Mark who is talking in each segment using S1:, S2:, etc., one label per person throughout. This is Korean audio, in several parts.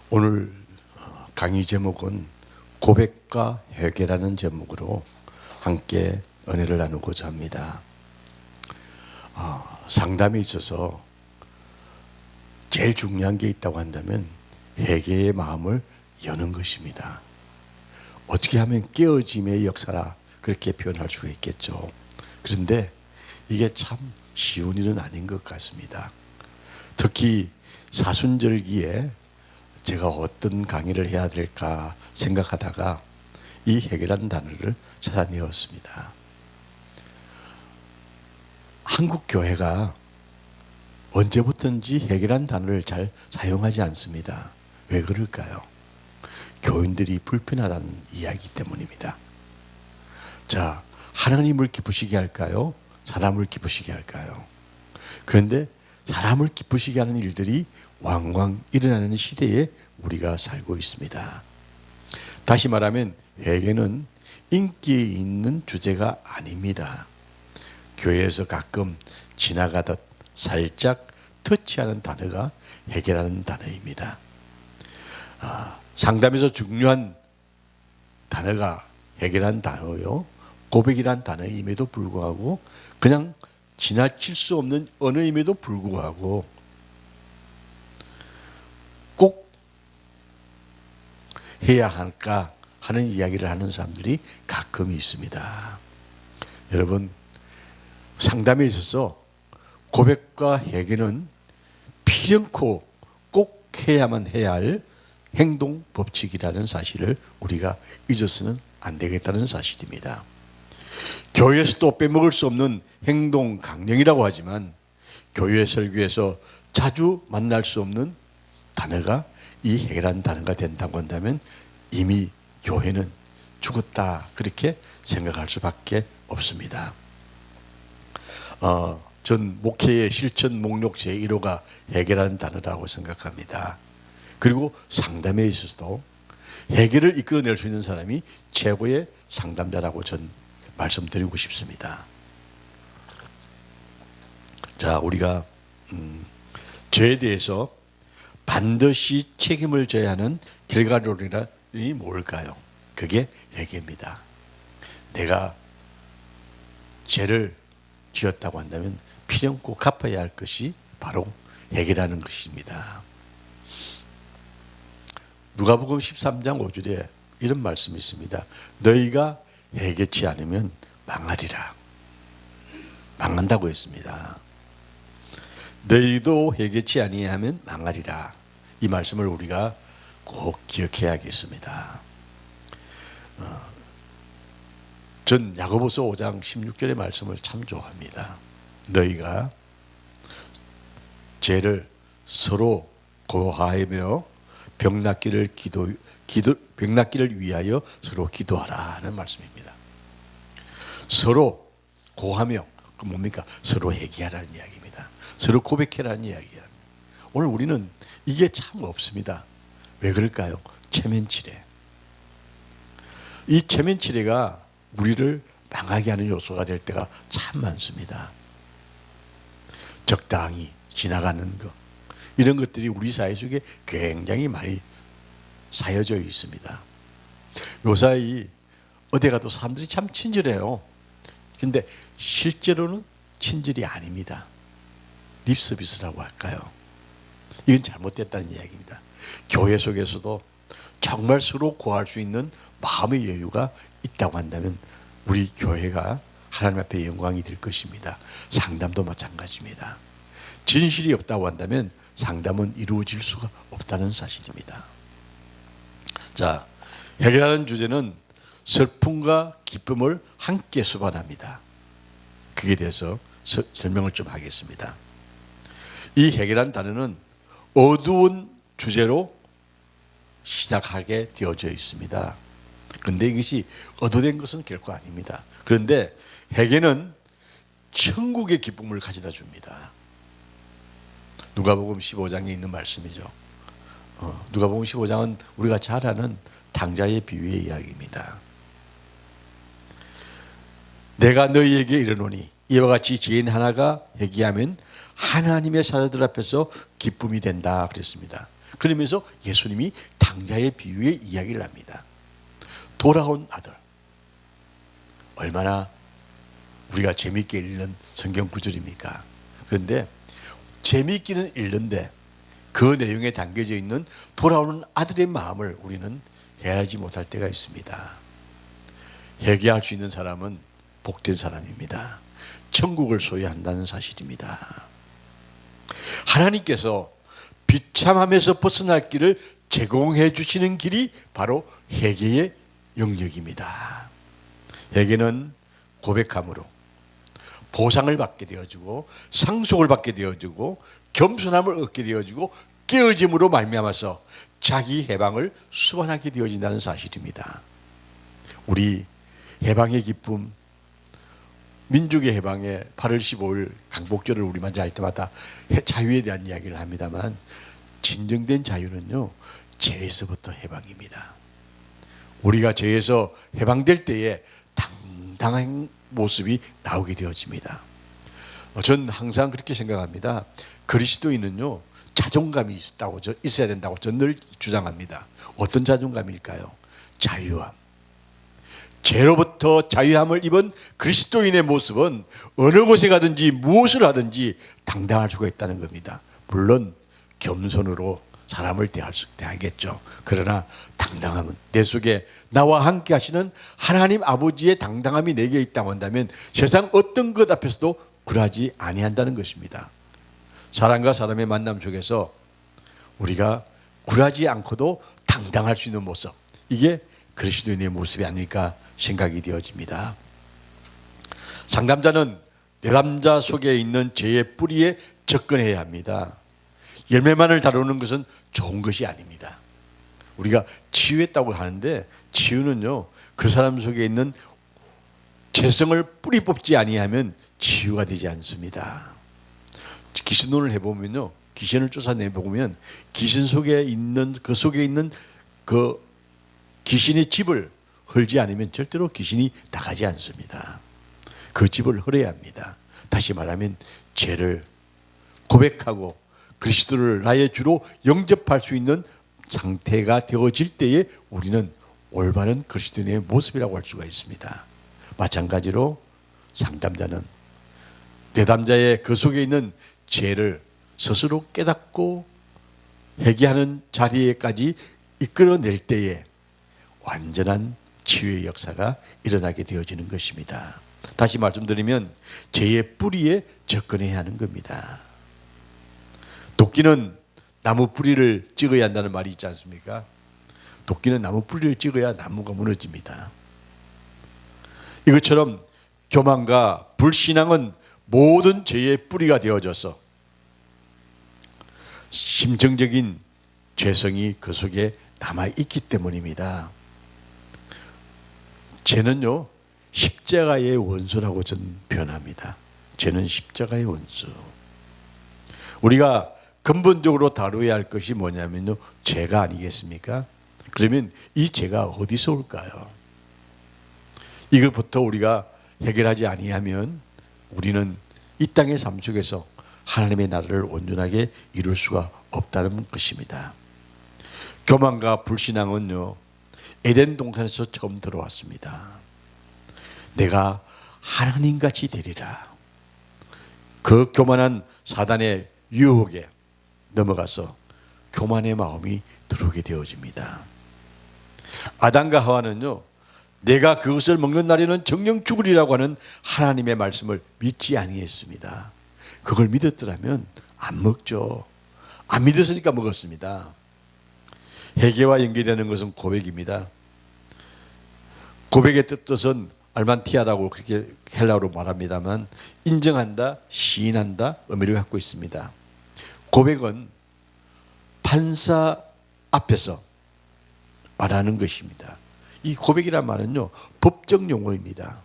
S1: 오늘 강의 제목은 고백과 회개라는 제목으로 함께 은혜를 나누고자 합니다. 상담에 있어서 제일 중요한 게 있다고 한다면 회개의 마음을 여는 것입니다. 어떻게 하면 깨어짐의 역사라 그렇게 표현할 수가 있겠죠. 그런데 이게 참 쉬운 일은 아닌 것 같습니다. 특히 사순절기에 제가 어떤 강의를 해야 될까 생각하다가 이 회개라는 단어를 찾아내었습니다. 한국 교회가 언제부턴지 회개라는 단어를 잘 사용하지 않습니다. 왜 그럴까요? 교인들이 불편하다는 이야기 때문입니다. 자, 하나님을 기쁘시게 할까요? 사람을 기쁘시게 할까요? 그런데 사람을 기쁘시게 하는 일들이 왕왕 일어나는 시대에 우리가 살고 있습니다. 다시 말하면 회개는 인기 있는 주제가 아닙니다. 교회에서 가끔 지나가듯 살짝 터치하는 단어가 회개라는 단어입니다. 상담에서 중요한 단어가 회개라는 단어요. 고백이라는 단어임에도 불구하고 그냥 지나칠 수 없는 언어임에도 불구하고 꼭 해야 할까 하는 이야기를 하는 사람들이 가끔 있습니다. 여러분, 상담에 있어서 고백과 회개는 필연코 꼭 해야만 해야 할 행동 법칙이라는 사실을 우리가 잊어서는 안 되겠다는 사실입니다. 교회에서도 빼먹을 수 없는 행동 강령이라고 하지만 교회 설교에서 자주 만날 수 없는 단어가 이 회개라는 단어가 된다고 한다면 이미 교회는 죽었다 그렇게 생각할 수밖에 없습니다. 전 목회의 실천 목록 제1호가 회개라는 단어라고 생각합니다. 그리고 상담에 있어서도 회개를 이끌어낼 수 있는 사람이 최고의 상담자라고 전 말씀드리고 싶습니다. 자, 우리가 죄에 대해서 반드시 책임을 져야 하는 결과론이 뭘까요? 그게 회개입니다. 내가 죄를 지었다고 한다면 필연코 갚아야 할 것이 바로 회개라는 것입니다. 누가복음 13장 5절에 이런 말씀이 있습니다. 너희가 회개치 않으면 망하리라. 망한다고 했습니다. 너희도 회개치 아니하면 망하리라. 이 말씀을 우리가 꼭 기억해야겠습니다. 전 야고보서 5장 16절의 말씀을 참 좋아합니다. 너희가 죄를 서로 고하며 병 낫기를 위하여 서로 기도하라는 말씀입니다. 서로 고하며 그 뭡니까? 서로 회개하라는 이야기입니다. 서로 고백해라는 이야기입니다. 오늘 우리는 이게 참 없습니다. 왜 그럴까요? 체면치레. 이 체면치레가 우리를 망하게 하는 요소가 될 때가 참 많습니다. 적당히 지나가는 것, 이런 것들이 우리 사회 속에 굉장히 많이 사여져 있습니다. 요사이 어디 가도 사람들이 참 친절해요. 근데 실제로는 친절이 아닙니다. 립서비스라고 할까요? 이건 잘못됐다는 이야기입니다. 교회 속에서도 정말 서로 구할 수 있는 마음의 여유가 있다고 한다면 우리 교회가 하나님 앞에 영광이 될 것입니다. 상담도 마찬가지입니다. 진실이 없다고 한다면 상담은 이루어질 수가 없다는 사실입니다. 자, 회개라는 주제는 슬픔과 기쁨을 함께 수반합니다. 그에 대해서 설명을 좀 하겠습니다. 이 회개라는 단어는 어두운 주제로 시작하게 되어져 있습니다. 그런데 이것이 얻어낸 것은 결코 아닙니다. 그런데 회개는 천국의 기쁨을 가져다 줍니다. 누가복음 15장에 있는 말씀이죠. 누가복음 15장은 우리가 잘 아는 탕자의 비유의 이야기입니다. 내가 너희에게 이르노니 이와 같이 죄인 하나가 회개하면 하나님의 사자들 앞에서 기쁨이 된다 그랬습니다. 그러면서 예수님이 당자의 비유의 이야기를 합니다. 돌아온 아들. 얼마나 우리가 재미있게 읽는 성경 구절입니까? 그런데 재미있기는 읽는데 그 내용에 담겨져 있는 돌아오는 아들의 마음을 우리는 헤아리지 못할 때가 있습니다. 회개할 수 있는 사람은 복된 사람입니다. 천국을 소유한다는 사실입니다. 하나님께서 비참함에서 벗어날 길을 제공해 주시는 길이 바로 회개의 영역입니다. 회개는 고백함으로 보상을 받게 되어지고 상속을 받게 되어지고 겸손함을 얻게 되어지고 깨어짐으로 말미암아서 자기 해방을 수반하게 되어진다는 사실입니다. 우리 해방의 기쁨, 민족의 해방에 8월 15일 강복절을 우리 맞이할 때마다 자유에 대한 이야기를 합니다만 진정된 자유는요, 죄에서부터 해방입니다. 우리가 죄에서 해방될 때에 당당한 모습이 나오게 되어집니다. 전 항상 그렇게 생각합니다. 그리스도인은요, 자존감이 있어야 된다고 저는 늘 주장합니다. 어떤 자존감일까요? 자유함. 죄로부터 자유함을 입은 그리스도인의 모습은 어느 곳에 가든지 무엇을 하든지 당당할 수가 있다는 겁니다. 물론 겸손으로 사람을 대하겠죠. 그러나 당당함은 내 속에 나와 함께 하시는 하나님 아버지의 당당함이 내게 있다고 한다면 세상 어떤 것 앞에서도 굴하지 아니한다는 것입니다. 사람과 사람의 만남 속에서 우리가 굴하지 않고도 당당할 수 있는 모습, 이게 그리스도인의 모습이 아닐까 생각이 되어집니다. 상담자는 내담자 속에 있는 죄의 뿌리에 접근해야 합니다. 열매만을 다루는 것은 좋은 것이 아닙니다. 우리가 치유했다고 하는데 치유는요, 그 사람 속에 있는 죄성을 뿌리 뽑지 아니하면 치유가 되지 않습니다. 귀신론을 해보면요, 귀신을 쫓아내보면 귀신 속에 있는 그 귀신의 집을 헐지 않으면 절대로 귀신이 나가지 않습니다. 그 집을 헐어야 합니다. 다시 말하면 죄를 고백하고 그리스도를 나의 주로 영접할 수 있는 상태가 되어질 때에 우리는 올바른 그리스도인의 모습이라고 할 수가 있습니다. 마찬가지로 상담자는 내담자의 그 속에 있는 죄를 스스로 깨닫고 회개하는 자리에까지 이끌어낼 때에 완전한 치유의 역사가 일어나게 되어지는 것입니다. 다시 말씀드리면 죄의 뿌리에 접근해야 하는 겁니다. 도끼는 나무 뿌리를 찍어야 한다는 말이 있지 않습니까? 도끼는 나무 뿌리를 찍어야 나무가 무너집니다. 이것처럼 교만과 불신앙은 모든 죄의 뿌리가 되어져서 심정적인 죄성이 그 속에 남아있기 때문입니다. 죄는요, 십자가의 원수라고 저는 표현합니다. 죄는 십자가의 원수. 우리가 근본적으로 다루어야 할 것이 뭐냐면요, 죄가 아니겠습니까? 그러면 이 죄가 어디서 올까요? 이것부터 우리가 해결하지 아니하면 우리는 이 땅의 삶 속에서 하나님의 나라를 온전하게 이룰 수가 없다는 것입니다. 교만과 불신앙은요, 에덴 동산에서 처음 들어왔습니다. 내가 하나님같이 되리라. 그 교만한 사단의 유혹에 넘어가서 교만의 마음이 들어오게 되어집니다. 아담과 하와는요, 내가 그것을 먹는 날에는 정령 죽으리라고 하는 하나님의 말씀을 믿지 아니했습니다. 그걸 믿었더라면 안 먹죠. 안 믿었으니까 먹었습니다. 회개와 연계되는 것은 고백입니다. 고백의 뜻은 알만티아라고 그렇게 헬라어로 말합니다만 인정한다, 시인한다 의미를 갖고 있습니다. 고백은 판사 앞에서 말하는 것입니다. 이 고백이란 말은요, 법적 용어입니다.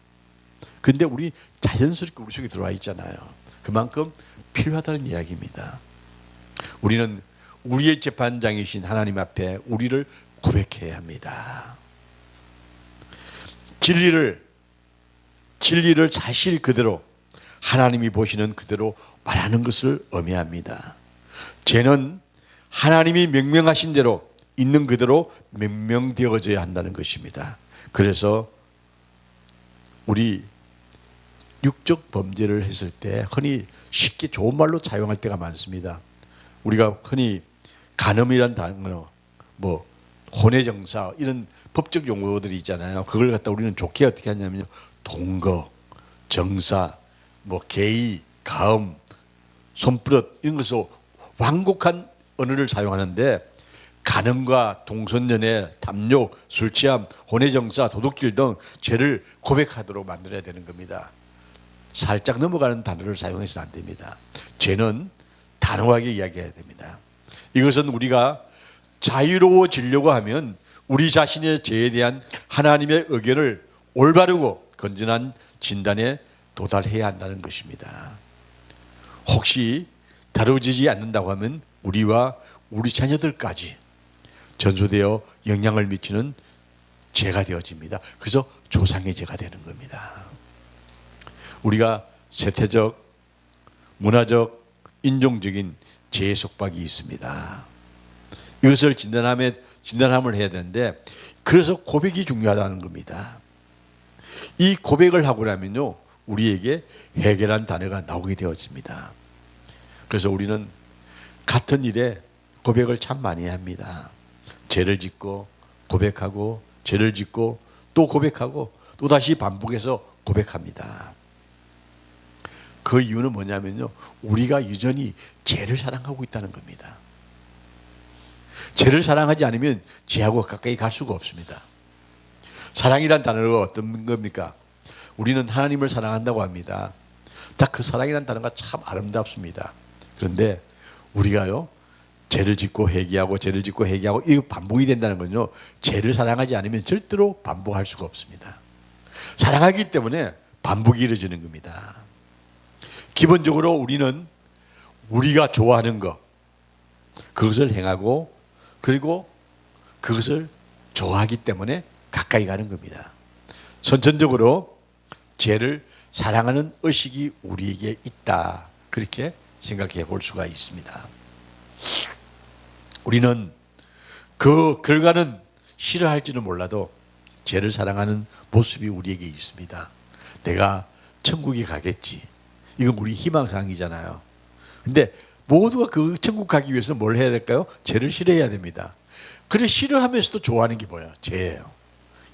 S1: 근데 우리 자연스럽게 우리 속에 들어와 있잖아요. 그만큼 필요하다는 이야기입니다. 우리는 우리의 재판장이신 하나님 앞에 우리를 고백해야 합니다. 진리를 사실 그대로 하나님이 보시는 그대로 말하는 것을 의미합니다. 죄는 하나님이 명명하신 대로 있는 그대로 명명되어져야 한다는 것입니다. 그래서 우리 육적 범죄를 했을 때 흔히 쉽게 좋은 말로 사용할 때가 많습니다. 우리가 흔히 간음이란 단어, 뭐 혼외정사 이런 법적 용어들이 있잖아요. 그걸 갖다 우리는 좋게 어떻게 하냐면요, 동거, 정사, 뭐 개의, 가음, 손버릇 이런 것으로 완곡한 언어를 사용하는데, 간음과 동성연애, 탐욕, 술취함, 혼외정사, 도둑질 등 죄를 고백하도록 만들어야 되는 겁니다. 살짝 넘어가는 단어를 사용해서는 안 됩니다. 죄는 단호하게 이야기해야 됩니다. 이것은 우리가 자유로워지려고 하면 우리 자신의 죄에 대한 하나님의 의견을 올바르고 건전한 진단에 도달해야 한다는 것입니다. 혹시 다루어지지 않는다고 하면 우리와 우리 자녀들까지 전수되어 영향을 미치는 죄가 되어집니다. 그래서 조상의 죄가 되는 겁니다. 우리가 세태적, 문화적, 인종적인 죄의 속박이 있습니다. 이것을 진단함을 해야 되는데, 그래서 고백이 중요하다는 겁니다. 이 고백을 하고 나면요, 우리에게 해결한 단어가 나오게 되어집니다. 그래서 우리는 같은 일에 고백을 참 많이 합니다. 죄를 짓고 고백하고, 죄를 짓고 또 고백하고, 또 다시 반복해서 고백합니다. 그 이유는 뭐냐면요, 우리가 여전히 죄를 사랑하고 있다는 겁니다. 죄를 사랑하지 않으면 죄하고 가까이 갈 수가 없습니다. 사랑이란 단어가 어떤 겁니까? 우리는 하나님을 사랑한다고 합니다. 자, 그 사랑이란 단어가 참 아름답습니다. 그런데 우리가요, 죄를 짓고 회개하고 죄를 짓고 회개하고 이거 반복이 된다는 건요, 죄를 사랑하지 않으면 절대로 반복할 수가 없습니다. 사랑하기 때문에 반복이 이루어지는 겁니다. 기본적으로 우리는 우리가 좋아하는 것, 그것을 행하고, 그리고 그것을 좋아하기 때문에 가까이 가는 겁니다. 선천적으로 죄를 사랑하는 의식이 우리에게 있다, 그렇게 생각해 볼 수가 있습니다. 우리는 그 결과는 싫어할지는 몰라도 죄를 사랑하는 모습이 우리에게 있습니다. 내가 천국에 가겠지, 이건 우리 희망사항이잖아요. 근데 모두가 그 천국 가기 위해서 뭘 해야 될까요? 죄를 싫어해야 됩니다. 그래, 싫어하면서도 좋아하는 게 뭐야? 죄예요.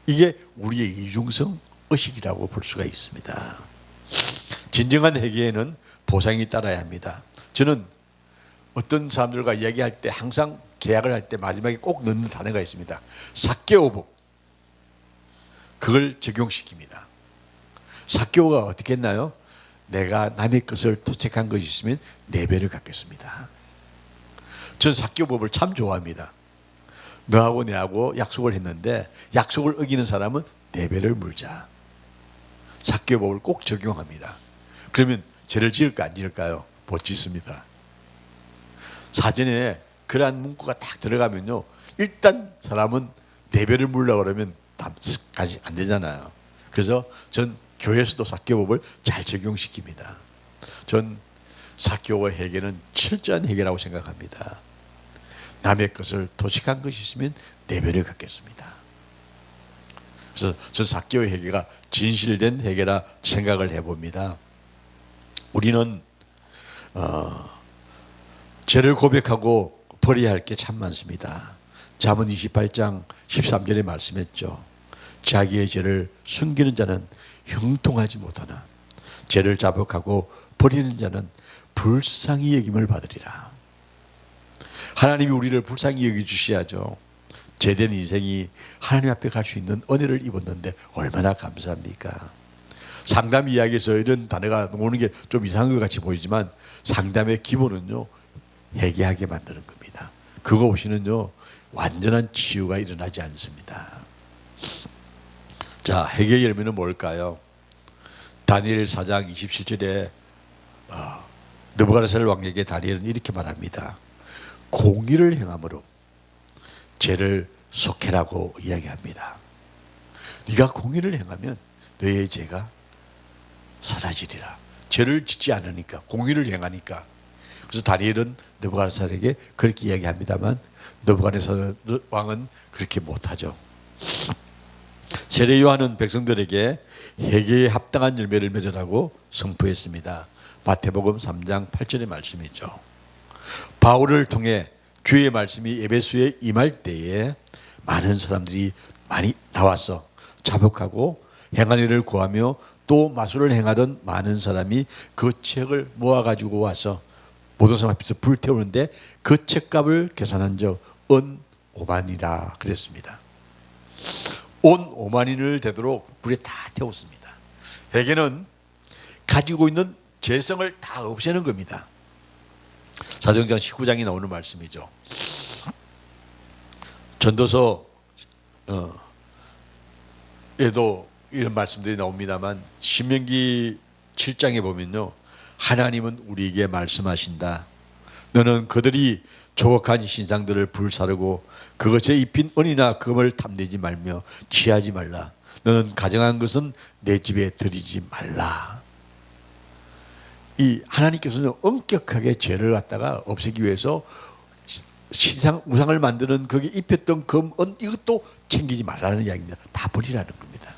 S1: 이게 우리의 이중성 의식이라고 볼 수가 있습니다. 진정한 회개에는 보상이 따라야 합니다. 저는 어떤 사람들과 이야기할 때 항상 계약을 할 때 마지막에 꼭 넣는 단어가 있습니다. 사개오복. 그걸 적용시킵니다. 사개오가 어떻게 했나요? 내가 남의 것을 토착한 것이 있으면 4배를 갚겠습니다. 전 사개오법을 참 좋아합니다. 너하고 내하고 약속을 했는데 약속을 어기는 사람은 4배를 물자. 사개오법을 꼭 적용합니다. 그러면 죄를 지을까 안 지을까요? 못 짓습니다. 사전에 그러한 문구가 딱 들어가면요, 일단 사람은 4배를 물려고 그러면 까지 안 되잖아요. 그래서 전 교회에서도 사개오법을 잘 적용시킵니다. 전 사개오의 회개는 철저한 회개라고 생각합니다. 남의 것을 토식한 것이 있으면 4배를 갚겠습니다. 그래서 전 사개오의 회개가 진실된 회개라 생각을 해봅니다. 우리는 죄를 고백하고 버려야 할 게 참 많습니다. 잠언 28장 13절에 말씀했죠. 자기의 죄를 숨기는 자는 형통하지 못하나 죄를 자복하고 버리는 자는 불쌍히 여김을 받으리라. 하나님이 우리를 불쌍히 여겨주셔야죠. 제된 인생이 하나님 앞에 갈 수 있는 은혜를 입었는데 얼마나 감사합니까? 상담 이야기에서 이런 단어가 나오는 게 좀 이상한 것 같이 보이지만, 상담의 기본은요, 회개하게 만드는 겁니다. 그거 없이는요, 완전한 치유가 일어나지 않습니다. 자, 회개의 열매는 뭘까요? 다니엘 4장 27절에 느부갓네살 왕에게 다니엘은 이렇게 말합니다. 공의를 행함으로 죄를 속해라고 이야기합니다. 네가 공의를 행하면 너의 죄가 사라지리라. 죄를 짓지 않으니까, 공의를 행하니까. 그래서 다니엘은 느부갓네살에게 그렇게 이야기합니다만 느부갓네살 왕은 그렇게 못하죠. 세례 요한은 백성들에게 회개에 합당한 열매를 맺으라고 선포했습니다. 마태복음 3장 8절의 말씀이죠. 바울을 통해 주의 말씀이 에베소에 임할 때에 많은 사람들이 많이 나와서 자복하고 행한 일을 구하며 또 마술을 행하던 많은 사람이 그 책을 모아가지고 와서 모든 사람 앞에서 불태우는데 그 책값을 계산한 적 은 5만이라 그랬습니다. 온 5만인을 되도록 불에 다 태웠습니다. 회개는 가지고 있는 죄성을 다 없애는 겁니다. 사도행전 19장에 나오는 말씀이죠. 전도서 에도 이런 말씀들이 나옵니다만 신명기 7장에 보면요, 하나님은 우리에게 말씀하신다. 너는 그들이 조각한 신상들을 불사르고 그것에 입힌 은이나 금을 탐내지 말며 취하지 말라. 너는 가정한 것은 내 집에 들이지 말라. 이 하나님께서는 엄격하게 죄를 갖다가 없애기 위해서 신상 우상을 만드는 거기에 입혔던 금, 은 이것도 챙기지 말라는 이야기입니다. 다 버리라는 겁니다.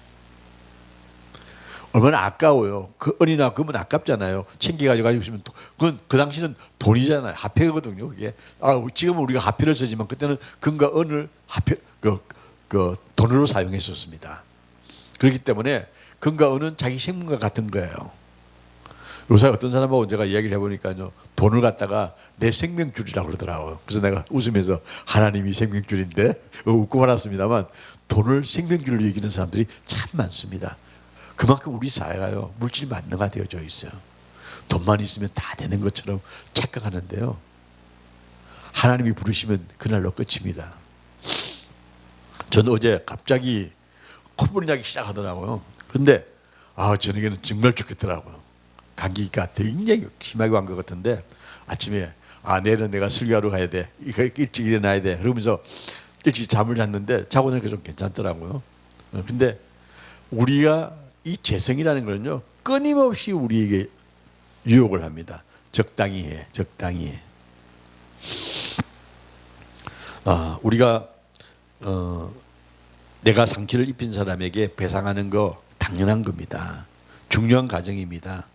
S1: 얼마나 아까워요. 그 은이나 금은 아깝잖아요. 챙겨가지고 있으면 그건 그 당시는 돈이잖아요. 화폐거든요. 그게 지금은 우리가 화폐를 쓰지만 그때는 금과 은을 화폐 그 돈으로 사용했었습니다. 그렇기 때문에 금과 은은 자기 생명과 같은 거예요. 요새 어떤 사람하고 제가 이야기를 해보니까요, 돈을 갖다가 내 생명줄이라고 그러더라고요. 그래서 내가 웃으면서 하나님이 생명줄인데 웃고 말았습니다만 돈을 생명줄로 여기는 사람들이 참 많습니다. 그만큼 우리 사회가요, 물질 만능화 되어져 있어요. 돈만 있으면 다 되는 것처럼 착각하는데요, 하나님이 부르시면 그날로 끝입니다. 저는 어제 갑자기 콧물이 나기 시작하더라고요. 그런데 저녁에는 정말 죽겠더라고요. 감기가 굉장히 심하게 간 것 같은데 아침에 내일은 내가 설교하러 가야 돼, 일찍 일어나야 돼 그러면서 일찍 잠을 잤는데 자고 나니까 좀 괜찮더라고요. 근데 우리가 이 재성이라는 거는요, 끊임없이 우리에게 유혹을 합니다. 적당히 해, 적당히 해. 우리가 내가 상처를 입힌 사람에게 배상하는 거 당연한 겁니다. 중요한 과정입니다.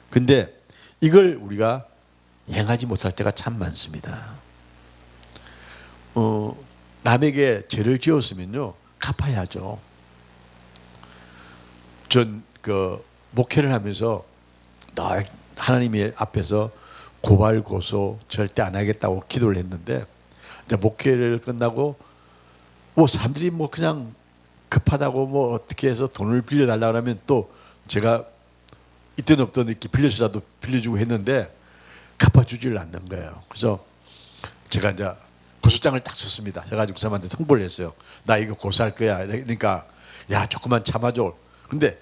S1: 근데 이걸 우리가 행하지 못할 때가 참 많습니다. 남에게 죄를 지었으면요, 갚아야죠. 전 목회를 하면서 늘 하나님의 앞에서 고발 고소 절대 안 하겠다고 기도를 했는데, 이제 목회를 끝나고 사람들이 그냥 급하다고 어떻게 해서 돈을 빌려달라고 하면 또 제가 있든 없든 이렇게 빌려서라도 빌려주고 했는데 갚아주지를 않는 거예요. 그래서 제가 이제 고소장을 딱 썼습니다. 제가 그 사람한테 통보를 했어요. 나 이거 고소할 거야. 그러니까 야, 조금만 참아줘. 근데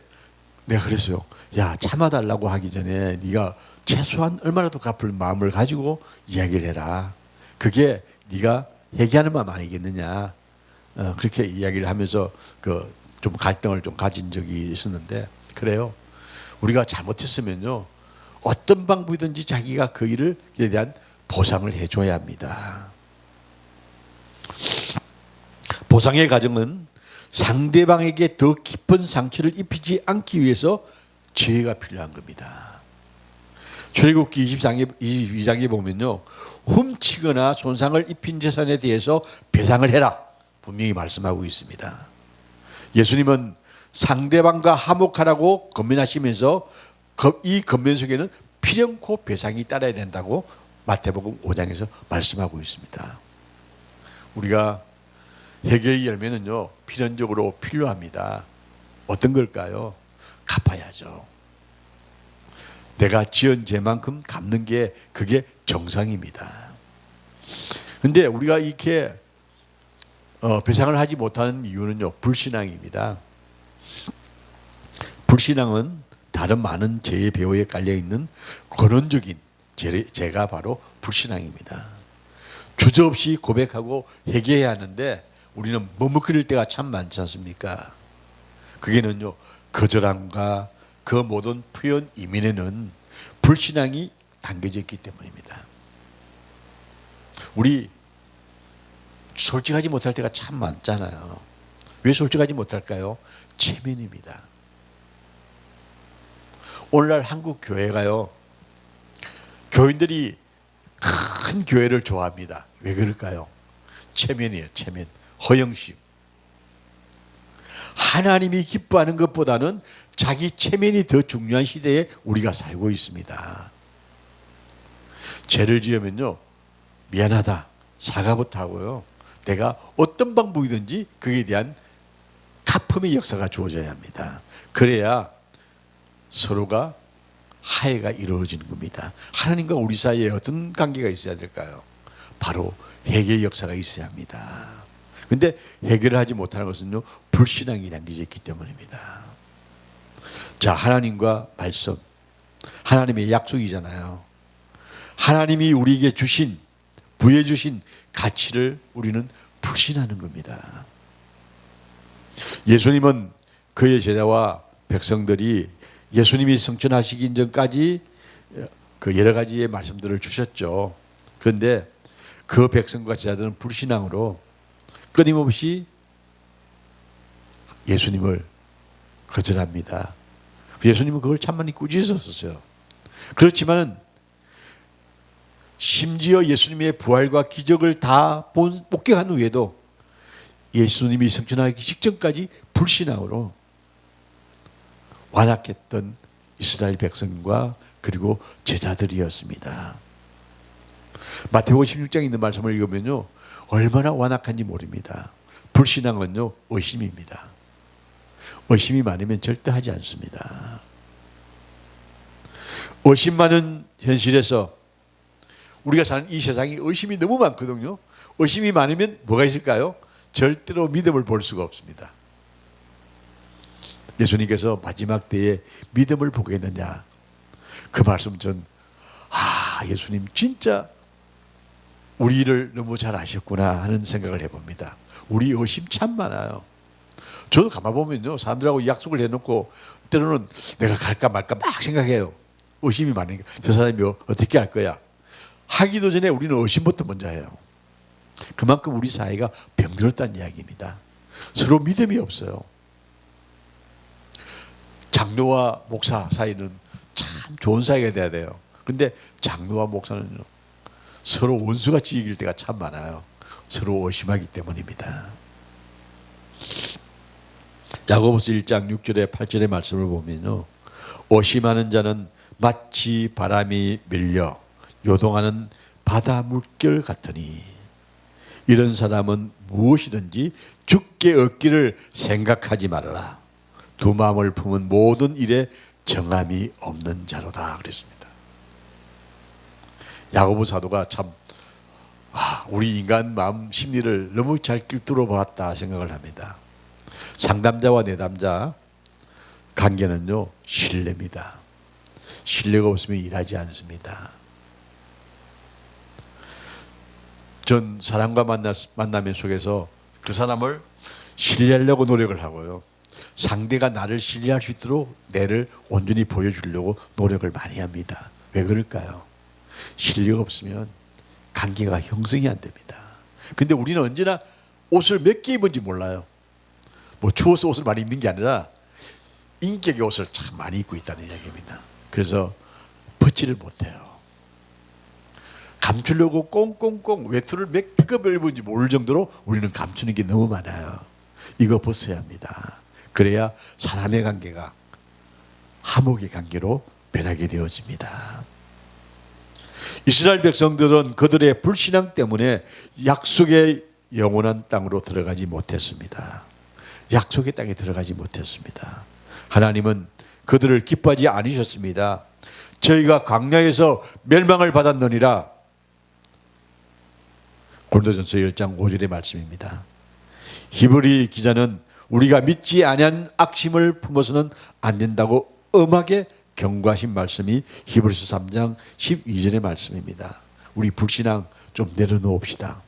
S1: 내가 그랬어요. 야, 참아달라고 하기 전에 네가 최소한 얼마라도 갚을 마음을 가지고 이야기를 해라. 그게 네가 회개하는 마음 아니겠느냐. 그렇게 이야기를 하면서 좀 갈등을 좀 가진 적이 있었는데, 그래요. 우리가 잘못했으면요, 어떤 방법이든지 자기가 그 일에 대한 보상을 해줘야 합니다. 보상의 과정은 상대방에게 더 깊은 상처를 입히지 않기 위해서 지혜가 필요한 겁니다. 출애굽기 22장에 보면요, 훔치거나 손상을 입힌 재산에 대해서 배상을 해라 분명히 말씀하고 있습니다. 예수님은 상대방과 화목하라고 권면하시면서 이 권면 속에는 필연코 배상이 따라야 된다고 마태복음 5장에서 말씀하고 있습니다. 우리가 회개의 열매는요, 필연적으로 필요합니다. 어떤 걸까요? 갚아야죠. 내가 지은 죄만큼 갚는 게 그게 정상입니다. 그런데 우리가 이렇게 배상을 하지 못하는 이유는요, 불신앙입니다. 불신앙은 다른 많은 죄의 배후에 깔려있는 근원적인 죄가 바로 불신앙입니다. 주저없이 고백하고 회개해야 하는데 우리는 머뭇거릴 때가 참 많지 않습니까? 그게는요, 거절함과 그 모든 표현 이면에는 불신앙이 담겨져 있기 때문입니다. 우리 솔직하지 못할 때가 참 많잖아요. 왜 솔직하지 못할까요? 체면입니다. 오늘날 한국 교회가요, 교인들이 큰 교회를 좋아합니다. 왜 그럴까요? 체면이에요. 체면, 허영심. 하나님이 기뻐하는 것보다는 자기 체면이 더 중요한 시대에 우리가 살고 있습니다. 죄를 지으면요, 미안하다, 사과부터 하고요, 내가 어떤 방법이든지 그에 대한 갚음의 역사가 주어져야 합니다. 그래야 서로가 화해가 이루어지는 겁니다. 하나님과 우리 사이에 어떤 관계가 있어야 될까요? 바로 회개의 역사가 있어야 합니다. 그런데 해결을 하지 못하는 것은요, 불신앙이 담겨져 있기 때문입니다. 자, 하나님과 말씀, 하나님의 약속이잖아요. 하나님이 우리에게 주신, 부여해 주신 가치를 우리는 불신하는 겁니다. 예수님은 그의 제자와 백성들이 예수님이 성천하시기 전까지 그 여러 가지의 말씀들을 주셨죠. 그런데 그 백성과 제자들은 불신앙으로 끊임없이 예수님을 거절합니다. 예수님은 그걸 참 많이 꾸짖었어요. 그렇지만 심지어 예수님의 부활과 기적을 다 목격한 후에도 예수님이 성천하기 직전까지 불신앙으로 완악했던 이스라엘 백성과 그리고 제자들이었습니다. 마태복음 16장에 있는 말씀을 읽으면요, 얼마나 완악한지 모릅니다. 불신앙은요, 의심입니다. 의심이 많으면 절대 하지 않습니다. 의심 많은 현실에서 우리가 사는 이 세상이 의심이 너무 많거든요. 의심이 많으면 뭐가 있을까요? 절대로 믿음을 볼 수가 없습니다. 예수님께서 마지막 때에 믿음을 보겠느냐, 그 말씀 전 예수님 진짜 우리를 너무 잘 아셨구나 하는 생각을 해봅니다. 우리 의심 참 많아요. 저도 가만 보면요, 사람들하고 약속을 해놓고 때로는 내가 갈까 말까 막 생각해요. 의심이 많으니까 저 사람이 어떻게 할 거야 하기도 전에 우리는 의심부터 먼저 해요. 그만큼 우리 사회가 병들었다는 이야기입니다. 서로 믿음이 없어요. 장로와 목사 사이는 참 좋은 사이가 돼야 돼요. 근데 장로와 목사는 서로 원수같이 이길 때가 참 많아요. 서로 의심하기 때문입니다. 야고보서 1장 6절에 8절의 말씀을 보면요, 의심하는 자는 마치 바람이 밀려 요동하는 바다 물결 같으니 이런 사람은 무엇이든지 죽게 얻기를 생각하지 말아라. 두 마음을 품은 모든 일에 정함이 없는 자로다 그랬습니다. 야고보 사도가 참 우리 인간 마음 심리를 너무 잘 꿰뚫어 보았다 생각을 합니다. 상담자와 내담자 관계는요, 신뢰입니다. 신뢰가 없으면 일하지 않습니다. 전 사람과 만남의 속에서 그 사람을 신뢰하려고 노력을 하고요, 상대가 나를 신뢰할 수 있도록 내를 온전히 보여주려고 노력을 많이 합니다. 왜 그럴까요? 신뢰가 없으면 관계가 형성이 안 됩니다. 근데 우리는 언제나 옷을 몇 개 입은지 몰라요. 뭐 추워서 옷을 많이 입는 게 아니라 인격의 옷을 참 많이 입고 있다는 이야기입니다. 그래서 벗지를 못해요. 감추려고 꽁꽁꽁 외투를 몇 겹을 입은지 모를 정도로 우리는 감추는 게 너무 많아요. 이거 벗어야 합니다. 그래야 사람의 관계가 화목의 관계로 변하게 되어집니다. 이스라엘 백성들은 그들의 불신앙 때문에 약속의 영원한 땅으로 들어가지 못했습니다. 약속의 땅에 들어가지 못했습니다. 하나님은 그들을 기뻐하지 않으셨습니다. 저희가 광야에서 멸망을 받았느니라. 고린도전서 10장 5절의 말씀입니다. 히브리 기자는 우리가 믿지 아니한 악심을 품어서는 안 된다고 엄하게 경고하신 말씀이 히브리서 3장 12절의 말씀입니다. 우리 불신앙 좀 내려놓읍시다.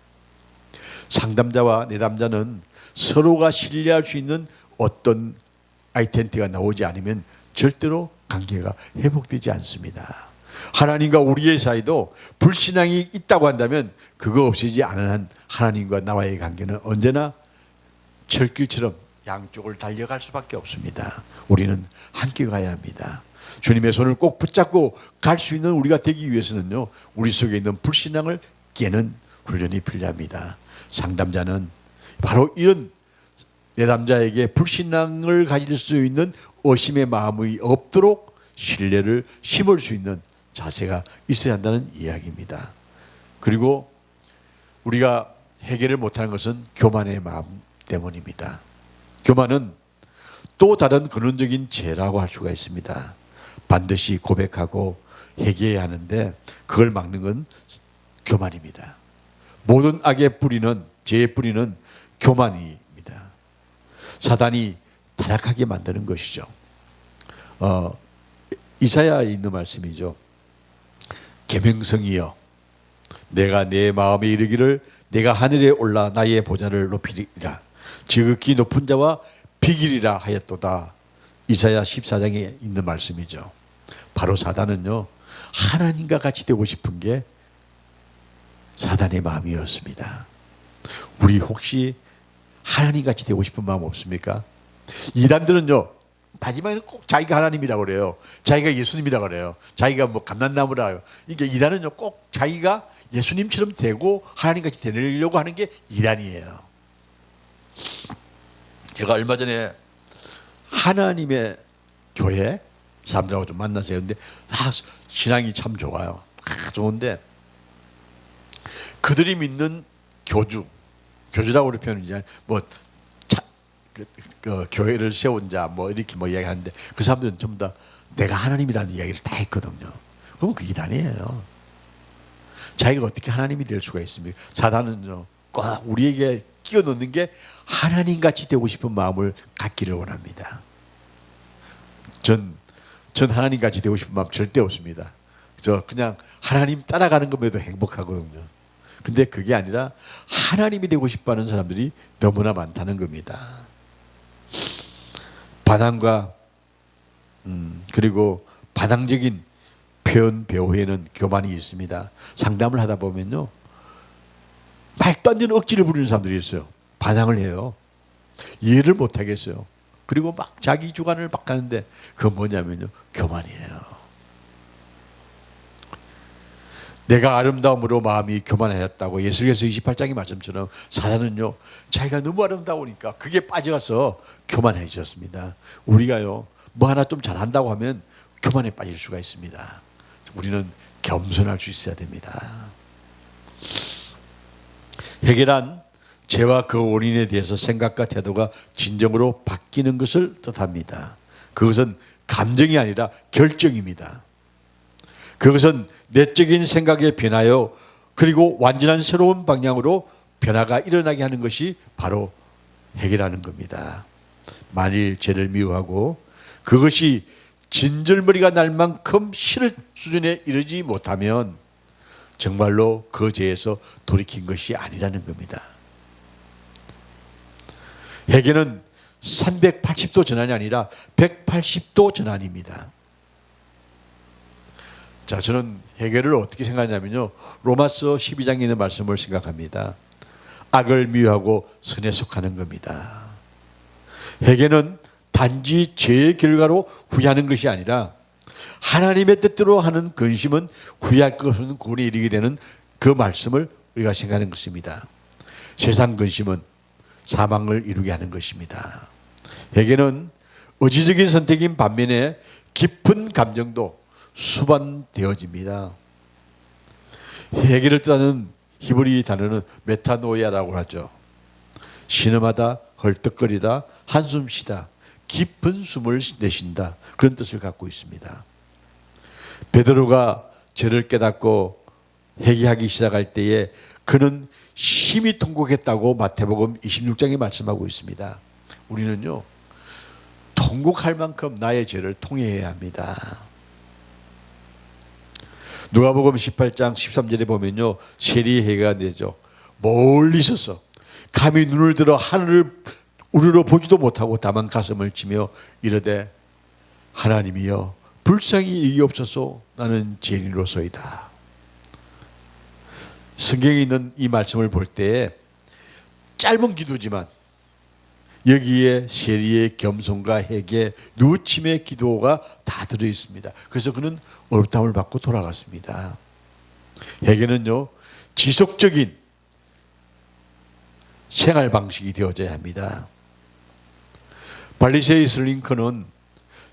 S1: 상담자와 내담자는 서로가 신뢰할 수 있는 어떤 아이덴티티가 나오지 않으면 절대로 관계가 회복되지 않습니다. 하나님과 우리의 사이도 불신앙이 있다고 한다면 그거 없이지 않은 한 하나님과 나와의 관계는 언제나 철길처럼 양쪽을 달려갈 수밖에 없습니다. 우리는 함께 가야 합니다. 주님의 손을 꼭 붙잡고 갈 수 있는 우리가 되기 위해서는요, 우리 속에 있는 불신앙을 깨는 훈련이 필요합니다. 상담자는 바로 이런 내담자에게 불신앙을 가질 수 있는 의심의 마음이 없도록 신뢰를 심을 수 있는 자세가 있어야 한다는 이야기입니다. 그리고 우리가 해결을 못하는 것은 교만의 마음 때문입니다. 교만은 또 다른 근원적인 죄라고 할 수가 있습니다. 반드시 고백하고 회개해야 하는데 그걸 막는 건 교만입니다. 모든 악의 뿌리는, 죄의 뿌리는 교만입니다. 사단이 타락하게 만드는 것이죠. 이사야에 있는 말씀이죠. 계명성이여 내가 내 마음에 이르기를 내가 하늘에 올라 나의 보좌를 높이리라 지극히 높은 자와 비기리라 하였도다. 이사야 14장에 있는 말씀이죠. 바로 사단은요, 하나님과 같이 되고 싶은 게 사단의 마음이었습니다. 우리 혹시 하나님 같이 되고 싶은 마음 없습니까? 이단들은요, 마지막에 꼭 자기가 하나님이라고 그래요. 자기가 예수님이라고 그래요. 자기가 뭐 감난나무라. 그러니까 이단은요, 꼭 자기가 예수님처럼 되고 하나님같이 되려고 하는 게 이단이에요. 제가 얼마 전에 하나님의 교회 사람들하고 좀 만났어요. 근데 신앙이 참 좋아요. 좋은데 그들이 믿는 교주라고 그렇게 표현하지 뭐 교회를 세운 자 뭐 이렇게 뭐 이야기하는데 그 사람들은 전부 다 내가 하나님이라는 이야기를 다 했거든요. 그럼 그 이단이에요. 자기가 어떻게 하나님이 될 수가 있습니까? 사단은요, 꼭 우리에게 끼워 넣는 게 하나님같이 되고 싶은 마음을 갖기를 원합니다. 전 하나님같이 되고 싶은 마음 절대 없습니다. 저 그냥 하나님 따라가는 것에도 행복하거든요. 근데 그게 아니라 하나님이 되고 싶어하는 사람들이 너무나 많다는 겁니다. 반항과 그리고 반항적인 표현 배우에는 교만이 있습니다. 상담을 하다 보면요, 말도 안 되는 억지를 부리는 사람들이 있어요. 반항을 해요. 이해를 못 하겠어요. 그리고 막 자기 주관을 막 하는데 그건 뭐냐면요, 교만이에요. 내가 아름다움으로 마음이 교만하였다고 예수께서 28장의 말씀처럼 사단은요, 자기가 너무 아름다우니까 그게 빠져서 교만해졌습니다. 우리가요, 뭐 하나 좀 잘한다고 하면 교만에 빠질 수가 있습니다. 우리는 겸손할 수 있어야 됩니다. 해결한 죄와 그 원인에 대해서 생각과 태도가 진정으로 바뀌는 것을 뜻합니다. 그것은 감정이 아니라 결정입니다. 그것은 내적인 생각에 변하여 그리고 완전한 새로운 방향으로 변화가 일어나게 하는 것이 바로 해결하는 겁니다. 만일 죄를 미워하고 그것이 진절머리가 날 만큼 싫은 수준에 이르지 못하면 정말로 그 죄에서 돌이킨 것이 아니라는 겁니다. 회개는 380도 전환이 아니라 180도 전환입니다. 자, 저는 회개를 어떻게 생각하냐면요, 로마서 12장에 있는 말씀을 생각합니다. 악을 미워하고 선에 속하는 겁니다. 회개는 단지 죄의 결과로 후회하는 것이 아니라 하나님의 뜻대로 하는 근심은 후회할 것 없는 구원에 이르게 되는 그 말씀을 우리가 생각하는 것입니다. 세상 근심은 사망을 이루게 하는 것입니다. 회개는 의지적인 선택인 반면에 깊은 감정도 수반되어집니다. 회개를 뜻하는 히브리 단어는 메타노이아라고 하죠. 신음하다, 헐떡거리다, 한숨 쉬다, 깊은 숨을 내쉰다, 그런 뜻을 갖고 있습니다. 베드로가 죄를 깨닫고 회개하기 시작할 때에 그는 심히 통곡했다고 마태복음 26장에 말씀하고 있습니다. 우리는요, 통곡할 만큼 나의 죄를 통회해야 합니다. 누가복음 18장 13절에 보면요, 세리해가 되죠. 멀리 있었어. 감히 눈을 들어 하늘을 우러러 보지도 못하고 다만 가슴을 치며 이르되 하나님이여 불쌍히 여기옵소서 나는 죄인으로소이다. 성경에 있는 이 말씀을 볼 때 짧은 기도지만 여기에 세리의 겸손과 회개, 누침의 기도가 다 들어 있습니다. 그래서 그는 어렵다함을 받고 돌아갔습니다. 회개는요, 지속적인 생활 방식이 되어져야 합니다. 발리새이 링컨은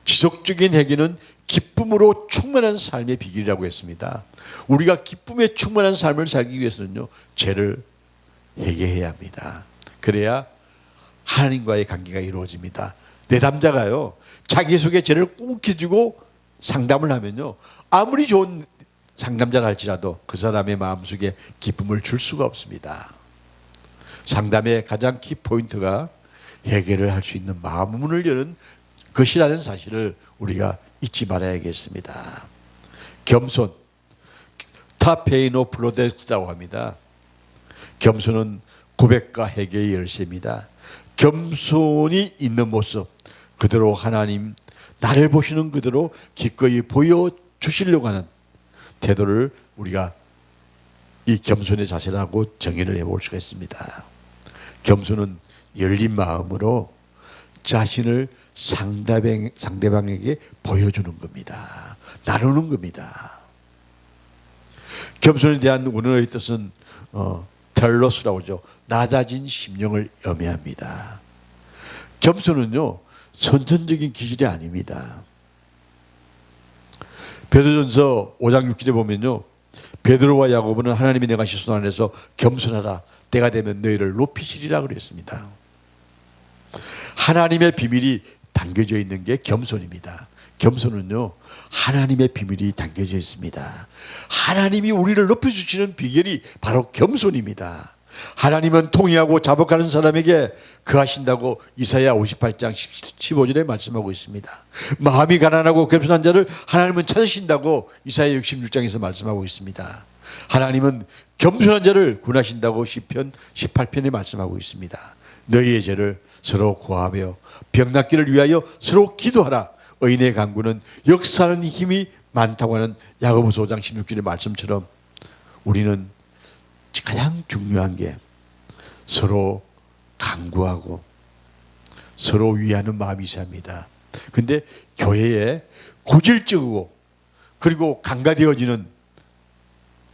S1: 지속적인 회개는 기쁨으로 충만한 삶의 비결이라고 했습니다. 우리가 기쁨에 충만한 삶을 살기 위해서는요, 죄를 회개해야 합니다. 그래야 하나님과의 관계가 이루어집니다. 내담자가요, 자기 속에 죄를 움켜쥐고 상담을 하면요, 아무리 좋은 상담자라 할지라도 그 사람의 마음속에 기쁨을 줄 수가 없습니다. 상담의 가장 키포인트가 회개를 할 수 있는 마음문을 여는 것이라는 사실을 우리가 잊지 말아야겠습니다. 겸손, 타페이노 플로데스라고 합니다. 겸손은 고백과 회개의 열쇠입니다. 겸손이 있는 모습, 그대로 하나님 나를 보시는 그대로 기꺼이 보여주시려고 하는 태도를 우리가 이 겸손의 자세라고 정의를 해볼 수가 있습니다. 겸손은 열린 마음으로 자신을 상대방에게 보여주는 겁니다. 나누는 겁니다. 겸손에 대한 원어의 뜻은 텔로스라고 하죠. 낮아진 심령을 의미합니다. 겸손은요, 선천적인 기질이 아닙니다. 베드로전서 5장 6절에 보면요, 베드로와 야고보는 하나님이 내가신 손 안에서 겸손하라, 때가 되면 너희를 높이시리라 그랬습니다. 하나님의 비밀이 담겨져 있는 게 겸손입니다. 겸손은요, 하나님의 비밀이 담겨져 있습니다. 하나님이 우리를 높여주시는 비결이 바로 겸손입니다. 하나님은 통회하고 자복하는 사람에게 거하신다고 이사야 58장 15절에 말씀하고 있습니다. 마음이 가난하고 겸손한 자를 하나님은 찾으신다고 이사야 66장에서 말씀하고 있습니다. 하나님은 겸손한 자를 구원하신다고 시편 18편에 말씀하고 있습니다. 너희의 죄를 서로 고하며 병낫기를 위하여 서로 기도하라. 의인의 간구는 역사하는 힘이 많다고 하는 야고보서 5장 16절의 말씀처럼 우리는 가장 중요한 게 서로 간구하고 서로 위하는 마음이 있어야 합니다. 근데 교회에 고질적이고 그리고 강가되어지는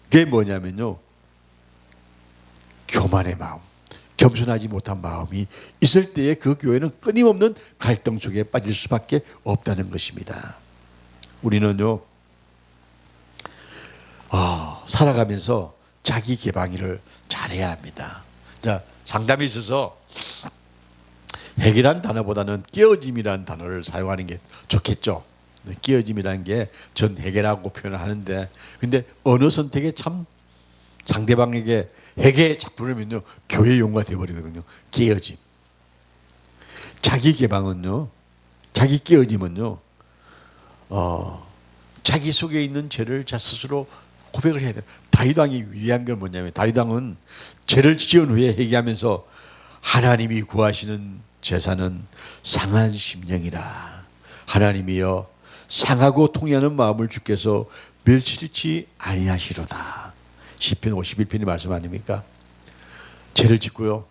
S1: 게 뭐냐면요, 교만의 마음, 겸손하지 못한 마음이 있을 때에 그 교회는 끊임없는 갈등 속에 빠질 수밖에 없다는 것입니다. 우리는요, 살아가면서 자기 개방을 잘해야 합니다. 자, 상담에 있어서 핵이란 단어보다는 깨어짐이라는 단어를 사용하는 게 좋겠죠. 깨어짐이라는 게 전 핵이라고 표현을 하는데, 근데 언어 선택에 참 상대방에게 핵에 자꾸 그러면요, 교회 용어가 되어버리거든요. 깨어짐. 자기 개방은요, 자기 깨어짐은요, 자기 속에 있는 죄를 자 스스로 고백을 해야 돼요. 다윗 왕이 위대한 건 뭐냐면, 다윗 왕은 죄를 지은 후에 회개하면서 하나님이 구하시는 제사는 상한 심령이라. 하나님이여 상하고 통회하는 마음을 주께서 멸치지 아니하시로다. 시편 51편이 말씀 아닙니까? 죄를 짓고요,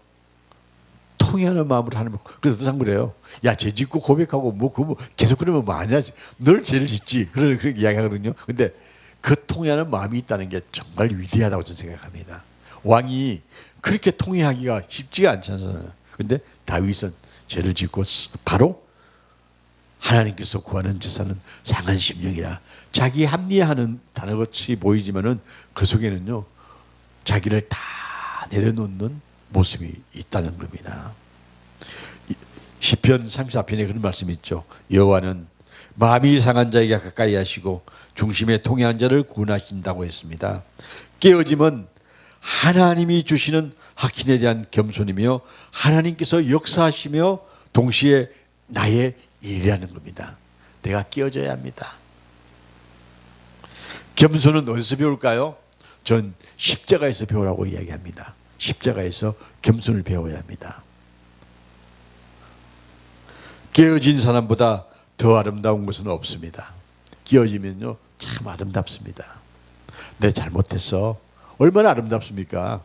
S1: 통회하는 마음으로 하는. 그래서 항상 그래요. 야, 죄 짓고 고백하고 계속 그러면 뭐하냐? 늘 죄를 짓지. 그렇게 이야기하거든요. 근데 그 통회하는 마음이 있다는 게 정말 위대하다고 저는 생각합니다. 왕이 그렇게 통회하기가 쉽지가 않잖아요. 근데 다윗은 죄를 짓고 바로 하나님께서 구하는 제사는 상한 심령이라. 자기 합리화하는 단어같이 보이지만은 그 속에는요, 자기를 다 내려놓는 모습이 있다는 겁니다. 시편 34편에 그런 말씀이 있죠. 여호와는 마음이 상한 자에게 가까이 하시고 중심에 통해한 자를 구원하신다고 했습니다. 깨어짐은 하나님이 주시는 확신에 대한 겸손이며 하나님께서 역사하시며 동시에 나의 일이라는 겁니다. 내가 깨어져야 합니다. 겸손은 어디서 배울까요? 전 십자가에서 배우라고 이야기합니다. 십자가에서 겸손을 배워야 합니다. 깨어진 사람보다 더 아름다운 것은 없습니다. 깨어지면요, 참 아름답습니다. 내 잘못했어. 얼마나 아름답습니까?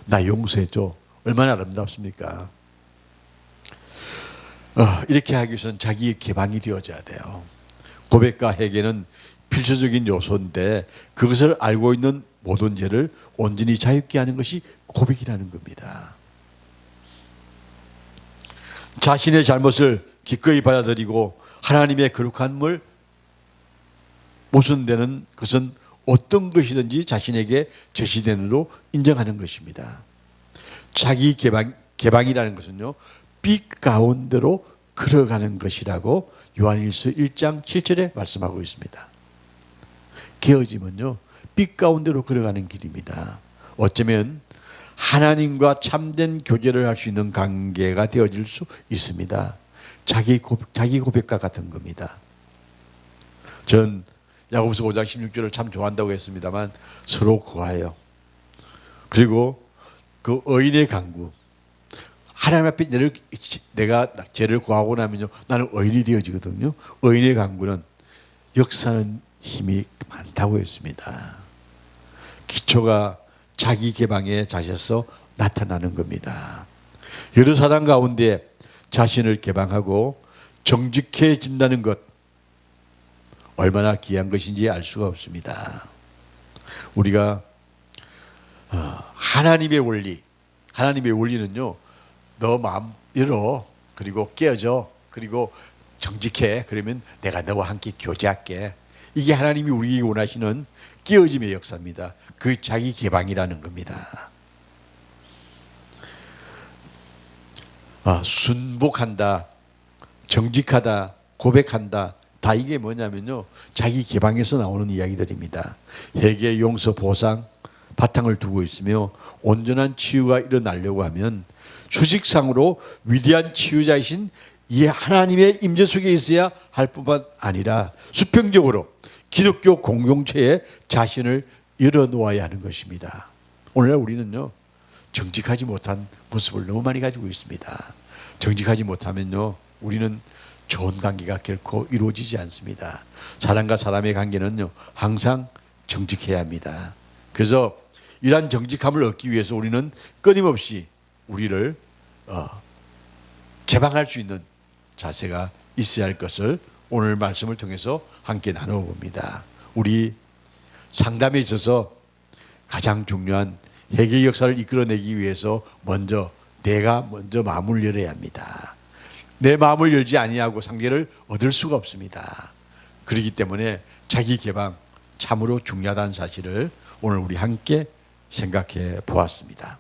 S1: 나 용서해줘. 얼마나 아름답습니까? 이렇게 하기 위해서는 자기의 개방이 되어져야 돼요. 고백과 회개는 필수적인 요소인데 그것을 알고 있는 모든 죄를 온전히 자유케 하는 것이 고백이라는 겁니다. 자신의 잘못을 기꺼이 받아들이고 하나님의 거룩함을 모순되는 것은 어떤 것이든지 자신에게 제시되는으로 인정하는 것입니다. 자기 개방이라는 것은요, 빛 가운데로 걸어가는 것이라고 요한일서 1장 7절에 말씀하고 있습니다. 깨어짐은요, 빛 가운데로 걸어가는 길입니다. 어쩌면 하나님과 참된 교제를 할 수 있는 관계가 되어질 수 있습니다. 자기 고백과 같은 겁니다. 전 야고보서 5장 16절을 참 좋아한다고 했습니다만 서로 구하여, 그리고 그 의인의 간구, 하나님 앞에 내가 죄를 구하고 나면요, 나는 의인이 되어지거든요. 의인의 간구는 역사는 힘이 많다고 했습니다. 기초가 자기 개방에 자셔서 나타나는 겁니다. 여러 사람 가운데 자신을 개방하고 정직해진다는 것, 얼마나 귀한 것인지 알 수가 없습니다. 우리가 하나님의 원리는요, 너 마음 열어, 그리고 깨어져, 그리고 정직해, 그러면 내가 너와 함께 교제할게. 이게 하나님이 우리에게 원하시는 깨어짐의 역사입니다. 그 자기 개방이라는 겁니다. 순복한다, 정직하다, 고백한다, 다 이게 뭐냐면요, 자기 개방에서 나오는 이야기들입니다. 회개, 용서, 보상 바탕을 두고 있으며 온전한 치유가 일어나려고 하면 수식상으로 위대한 치유자이신 이 하나님의 임재 속에 있어야 할 뿐만 아니라 수평적으로 기독교 공동체에 자신을 열어놓아야 하는 것입니다. 오늘날 우리는요, 정직하지 못한 모습을 너무 많이 가지고 있습니다. 정직하지 못하면요, 우리는 좋은 관계가 결코 이루어지지 않습니다. 사람과 사람의 관계는요, 항상 정직해야 합니다. 그래서 이러한 정직함을 얻기 위해서 우리는 끊임없이 우리를 개방할 수 있는 자세가 있어야 할 것을 오늘 말씀을 통해서 함께 나누어 봅니다. 우리 상담에 있어서 가장 중요한 회개 역사를 이끌어내기 위해서 내가 먼저 마음을 열어야 합니다. 내 마음을 열지 아니하고 상대를 얻을 수가 없습니다. 그렇기 때문에 자기 개방 참으로 중요하다는 사실을 오늘 우리 함께 생각해 보았습니다.